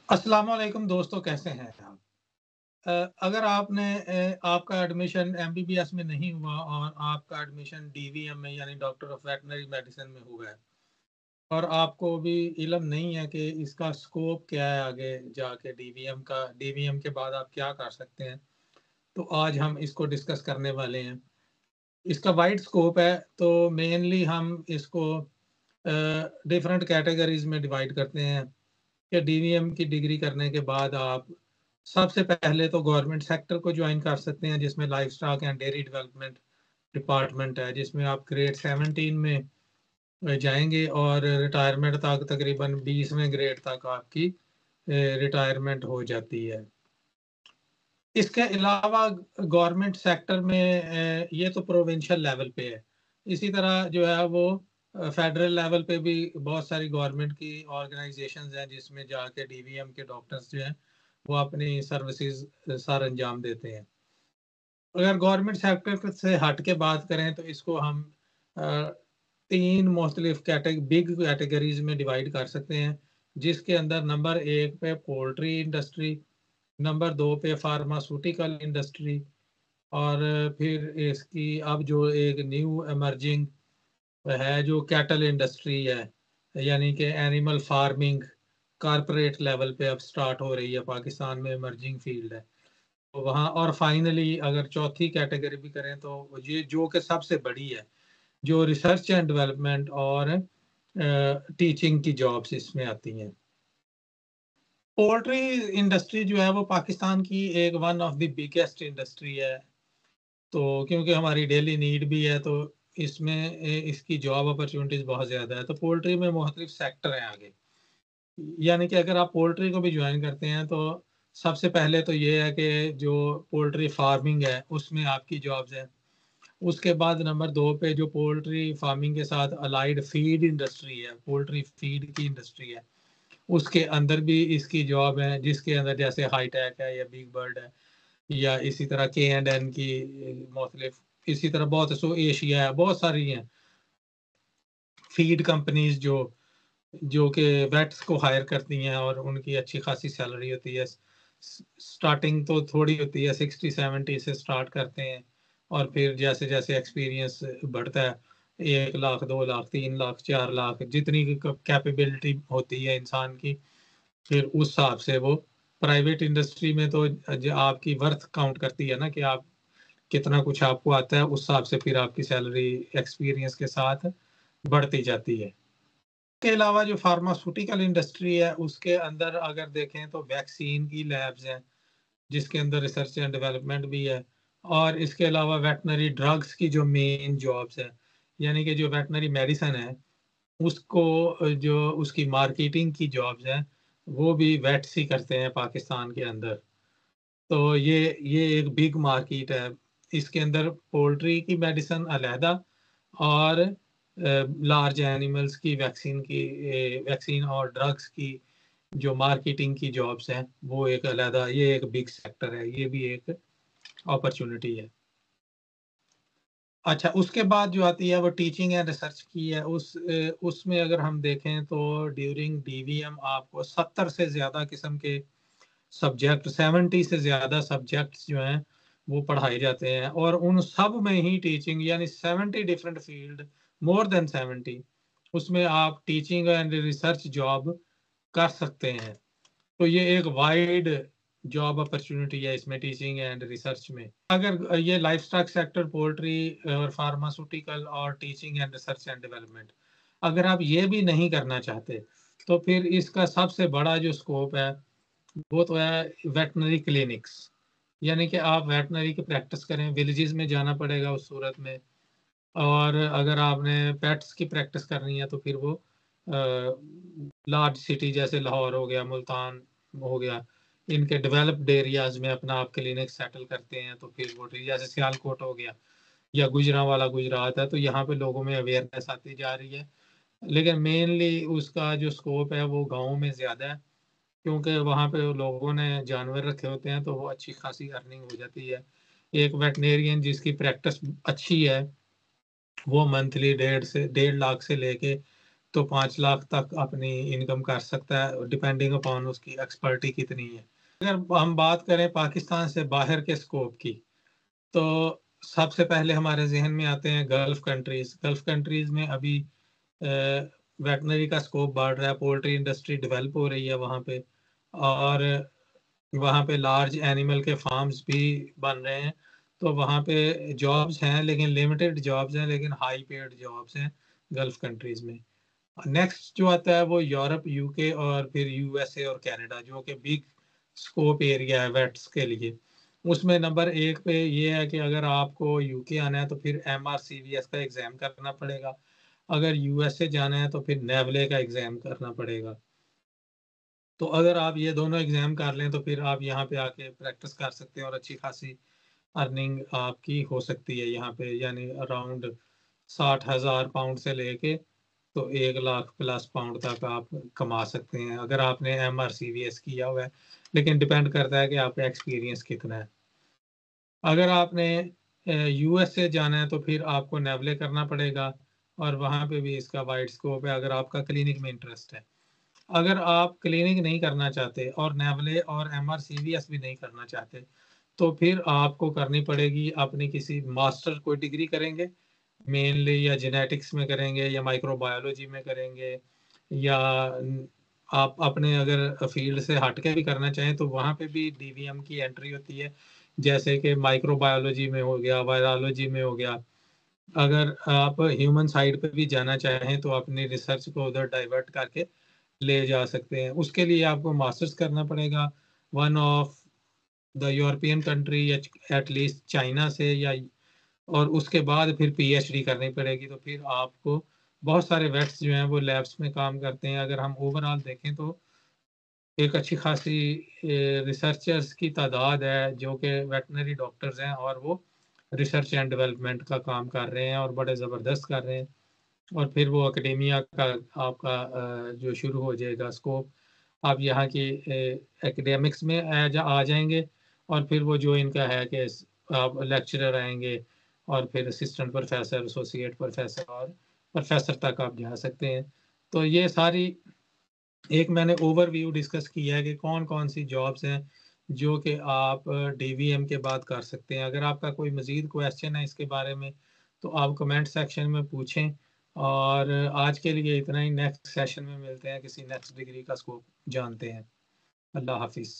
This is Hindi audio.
अस्सलाम वालेकुम दोस्तों, कैसे हैं आप? अगर आपका एडमिशन एमबीबीएस में नहीं हुआ और आपका एडमिशन डीवीएम में यानी डॉक्टर ऑफ वेटनरी मेडिसिन में हुआ है और आपको भी इल्म नहीं है कि इसका स्कोप क्या है आगे जाके डीवीएम के बाद आप क्या कर सकते हैं, तो आज हम इसको डिस्कस करने वाले हैं। इसका वाइड स्कोप है, तो मेनली हम इसको डिफरेंट कैटेगरीज़ में डिवाइड करते हैं कि डीवीएम की डिग्री करने के बाद आप सबसे पहले तो गवर्नमेंट सेक्टर को ज्वाइन कर सकते हैं, जिसमें life stock and dairy development department है, जिसमें आप ग्रेड 17 में जाएंगे और रिटायरमेंट तक तकरीबन 20वें ग्रेड तक आपकी रिटायरमेंट हो जाती है। इसके अलावा गवर्नमेंट सेक्टर में ये तो प्रोविंशियल लेवल पे है। इसी तरह जो है वो फेडरल लेवल पे भी बहुत सारी गवर्नमेंट की ऑर्गेनाइजेशंस हैं, जिसमें जाके डीवीएम के डॉक्टर्स जो हैं वो अपनी सर्विसेज सर अंजाम देते हैं। अगर गवर्नमेंट सेक्टर से हट के बात करें तो इसको हम अ, 3 मुख्तलिफ बिग कैटेगरीज में डिवाइड कर सकते हैं, जिसके अंदर नंबर 1 पे पोल्ट्री इंडस्ट्री, नंबर 2 पे फार्मास्यूटिकल इंडस्ट्री और फिर इसकी अब जो एक न्यू इमर्जिंग है जो कैटल इंडस्ट्री है, यानी कि एनिमल फार्मिंग कारपोरेट लेवल पे अब स्टार्ट हो रही है, पाकिस्तान में इमर्जिंग फील्ड है। तो वहाँ और फाइनली अगर चौथी कैटेगरी भी करें तो ये जो कि सबसे बड़ी है, जो रिसर्च एंड डेवलपमेंट और टीचिंग की जॉब्स इसमें आती हैं। पोल्ट्री इंडस्ट्री जो है वो पाकिस्तान की एक one of the biggest industry है। तो क्योंकि हमारी डेली नीड भी है, तो इसमें इसकी जॉब अपॉर्चुनिटीज़ बहुत ज़्यादा है। तो पोल्ट्री में मुख्तलिफ सेक्टर हैं आगे। यानी कि अगर आप पोल्ट्री को भी जॉइन करते हैं तो सबसे पहले तो ये है कि जो पोल्ट्री फार्मिंग है उसमें आपकी जॉब्स हैं। उसके बाद नंबर 2 पे जो पोल्ट्री फार्मिंग के साथ अलाइड फीड इंडस्ट्री है, पोल्ट्री फीड की इंडस्ट्री है, उसके अंदर भी इसकी जॉब है, जिसके अंदर जैसे हाईटेक है या बिग बर्ड है या इसी तरह K&N की मुख्तलिफ, इसी तरह बहुत सो एशिया है, बहुत सारी हैं फीड कंपनीज़ जो जो कि वेट्स को हायर करती हैं और उनकी अच्छी खासी सैलरी होती है। स्टार्टिंग तो थोड़ी होती है, 60-70 से स्टार्ट करते हैं और फिर जैसे-जैसे एक्सपीरियंस बढ़ता है 1 लाख, 2 लाख, 3 लाख, 4 लाख जितनी कैपेबिलिटी होती है इंसान की, फिर उस हिसाब से वो प्राइवेट इंडस्ट्री में तो आपकी वर्थ काउंट करती है ना कि आप कितना कुछ आपको आता है, उस हिसाब से फिर आपकी सैलरी एक्सपीरियंस के साथ बढ़ती जाती है। के अलावा जो फार्मास्यूटिकल इंडस्ट्री है, उसके अंदर अगर देखें तो वैक्सीन की लैब्स हैं, जिसके अंदर रिसर्च एंड डेवलपमेंट भी है और इसके अलावा वेटनरी ड्रग्स की जो मेन जॉब्स हैं, यानी कि जो वेटनरी मेडिसिन है, उसको जो उसकी मार्केटिंग की जॉब्स हैं, वो भी वेट्स ही करते हैं पाकिस्तान के अंदर। तो ये एक बिग मार्केट है। इसके अंदर पोल्ट्री की मेडिसिन अलहदा और लार्ज एनिमल्स की वैक्सीन और ड्रग्स की जो मार्केटिंग की जॉब्स हैं, वो एक अलहदा, ये एक बिग सेक्टर है, ये भी एक अपॉर्चुनिटी है। अच्छा, उसके बाद जो आती है वो टीचिंग एंड रिसर्च की है। उसमें अगर हम देखें तो ड्यूरिंग डीवीएम आपको 70 से ज़्यादा किस्म के सब्जेक्ट, 70 से ज़्यादा सब्जेक्ट्स जो हैं वो पढ़ाए जाते हैं और उन सब में ही टीचिंग यानी 70 डिफरेंट फील्ड, मोर देन 70, उसमें आप टीचिंग एंड रिसर्च जॉब कर सकते हैं। तो ये एक वाइड जॉब अपॉर्चुनिटी है इसमें, टीचिंग एंड रिसर्च में। अगर ये लाइवस्टॉक सेक्टर, पोल्ट्री और फार्मास्यूटिकल और teaching and research and development, अगर आप ये भी नहीं करना चाहते, तो फिर इसका सबसे बड़ा जो स्कोप है वो तो है वेटनरी क्लिनिक्स, यानी कि आप वेटनरी की प्रैक्टिस करें, विलेजेस में जाना पड़ेगा उस सूरत में। और अगर आपने पेट्स की प्रैक्टिस करनी है तो फिर वो लार्ज सिटी जैसे लाहौर हो गया, मुल्तान हो गया, इनके डेवलप्ड एरियाज में अपना आप क्लिनिक सेटल करते हैं। तो फिर वो जैसे सियालकोट हो गया या गुजरांवाला गुजरात है, तो यहाँ पे लोगों में अवेयरनेस आती जा रही है। लेकिन मेनली उसका जो स्कोप है वो गाँव में ज़्यादा है, क्योंकि वहाँ पे लोगों ने जानवर रखे होते हैं, तो वो अच्छी खासी अर्निंग हो जाती है। एक वेटनेरियन जिसकी प्रैक्टिस अच्छी है, वो मंथली 1.5 लाख से लेके तो 5 लाख तक अपनी इनकम कर सकता है, डिपेंडिंग अपॉन उसकी एक्सपर्टी कितनी है। अगर हम बात करें पाकिस्तान से बाहर के स्कोप की, तो सबसे पहले हमारे ज़हन में आते हैं गल्फ़ कंट्रीज़। गल्फ़ कंट्रीज़ में अभी वेटनरी का स्कोप बढ़ रहा है, पोल्ट्री इंडस्ट्री डेवलप हो रही है वहाँ पे, और वहाँ पे लार्ज एनिमल के फार्म्स भी बन रहे हैं। तो वहाँ पे जॉब्स हैं, लेकिन लिमिटेड जॉब्स हैं, लेकिन हाई पेड जॉब्स हैं गल्फ़ कंट्रीज़ में। नेक्स्ट जो आता है वो यूरोप, यूके और फिर यूएसए और कनाडा, जो कि बिग स्कोप एरिया है वेट्स के लिए। उसमें नंबर 1 पे ये है कि अगर आपको यूके आना है तो फिर एमआरसीवीएस का एग्ज़ाम करना पड़ेगा। अगर यूएसए जाना है तो फिर नेवले का एग्ज़ाम करना पड़ेगा। तो अगर आप ये दोनों एग्ज़ाम कर लें तो फिर आप यहाँ पे आके प्रैक्टिस कर सकते हैं और अच्छी खासी अर्निंग आपकी हो सकती है यहाँ पे, यानी अराउंड 60,000 पाउंड से लेके तो 1 लाख प्लस पाउंड तक आप कमा सकते हैं अगर आपने एमआरसीवीएस किया हुआ है, लेकिन डिपेंड करता है कि आपका एक्सपीरियंस कितना है। अगर आपने यूएसए जाना है तो फिर आपको नेवले करना पड़ेगा, और वहाँ पे भी इसका वाइड स्कोप है अगर आपका क्लिनिक में इंटरेस्ट है। अगर आप क्लिनिक नहीं करना चाहते और नेवले और एमआरसीवीएस भी नहीं करना चाहते, तो फिर आपको करनी पड़ेगी अपनी किसी मास्टर कोई डिग्री करेंगे, मेनली या जेनेटिक्स में करेंगे या माइक्रोबायोलॉजी में करेंगे, या आप अपने अगर फील्ड से हट के भी करना चाहें तो वहाँ पे भी डीवीएम की एंट्री होती है, जैसे कि माइक्रोबायोलॉजी में हो गया, वायरोलॉजी में हो गया। अगर आप ह्यूमन साइड पे भी जाना चाहें तो अपनी रिसर्च को उधर डाइवर्ट करके ले जा सकते हैं। उसके लिए आपको मास्टर्स करना पड़ेगा one of the European country या एट लीस्ट चाइना से, या और उसके बाद फिर पीएचडी करनी पड़ेगी। तो फिर आपको बहुत सारे वेट्स जो हैं वो लैब्स में काम करते हैं। अगर हम ओवरऑल देखें तो एक अच्छी खासी रिसर्चर्स की तादाद है जो कि वेटनरी डॉक्टर्स हैं, और वो रिसर्च एंड डेवलपमेंट का काम कर रहे हैं और बड़े ज़बरदस्त कर रहे हैं। और फिर वो एकेडेमिया का आपका जो शुरू हो जाएगा स्कोप, आप यहाँ की एकेडेमिक्स में आ जाएंगे, और फिर वो जो इनका है कि आप लेक्चरर आएंगे, और फिर असिस्टेंट प्रोफेसर, एसोसिएट प्रोफेसर और प्रोफेसर तक आप जा सकते हैं। तो ये सारी एक मैंने ओवरव्यू डिस्कस किया है कि कौन-कौन सी जॉब्स हैं जो कि आप डीवीएम के बाद कर सकते हैं। अगर आपका कोई मज़ीद क्वेश्चन है इसके बारे में तो आप कमेंट सेक्शन में पूछें, और आज के लिए इतना ही। नेक्स्ट सेशन में मिलते हैं, किसी नेक्स्ट डिग्री का स्कोप जानते हैं। अल्लाह हाफ़िज़।